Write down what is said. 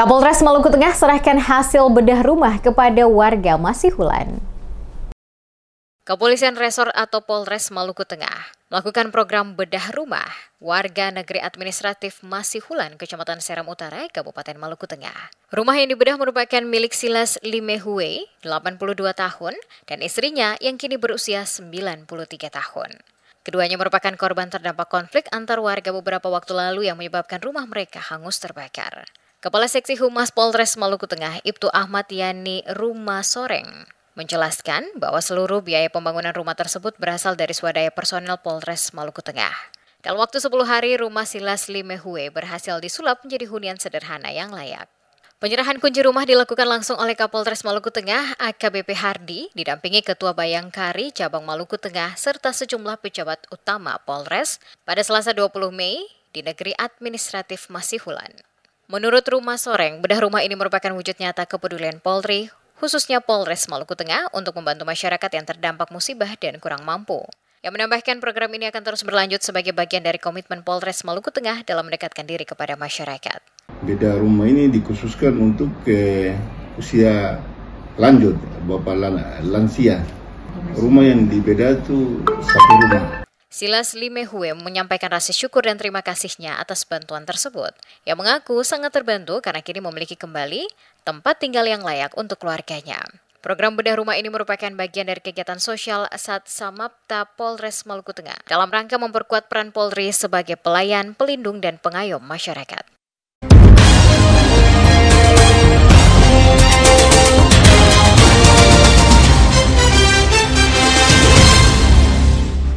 Kapolres Maluku Tengah serahkan hasil bedah rumah kepada warga Masihulan. Kepolisian Resor atau Polres Maluku Tengah melakukan program bedah rumah warga negeri administratif Masihulan, Kecamatan Seram Utara, Kabupaten Maluku Tengah. Rumah yang dibedah merupakan milik Silas Limehue, 82 tahun, dan istrinya yang kini berusia 93 tahun. Keduanya merupakan korban terdampak konflik antar warga beberapa waktu lalu yang menyebabkan rumah mereka hangus terbakar. Kepala Seksi Humas Polres Maluku Tengah, Ibtu Ahmad Yani Rumah Soreng, menjelaskan bahwa seluruh biaya pembangunan rumah tersebut berasal dari swadaya personel Polres Maluku Tengah. Dalam waktu 10 hari, rumah Silas Limehue berhasil disulap menjadi hunian sederhana yang layak. Penyerahan kunci rumah dilakukan langsung oleh Kapolres Maluku Tengah, AKBP Hardi, didampingi Ketua Bayangkari Cabang Maluku Tengah, serta sejumlah pejabat utama Polres pada Selasa 20 Mei di negeri administratif Masihulan. Menurut Rumah Soreng, bedah rumah ini merupakan wujud nyata kepedulian Polri, khususnya Polres Maluku Tengah, untuk membantu masyarakat yang terdampak musibah dan kurang mampu. Yang menambahkan program ini akan terus berlanjut sebagai bagian dari komitmen Polres Maluku Tengah dalam mendekatkan diri kepada masyarakat. Bedah rumah ini dikhususkan untuk usia lanjut, bapak lansia. Rumah yang dibedah itu satu rumah. Silas Limehue menyampaikan rasa syukur dan terima kasihnya atas bantuan tersebut. Ia mengaku sangat terbantu karena kini memiliki kembali tempat tinggal yang layak untuk keluarganya. Program bedah rumah ini merupakan bagian dari kegiatan sosial Sat Samapta Polres Maluku Tengah dalam rangka memperkuat peran Polri sebagai pelayan, pelindung, dan pengayom masyarakat.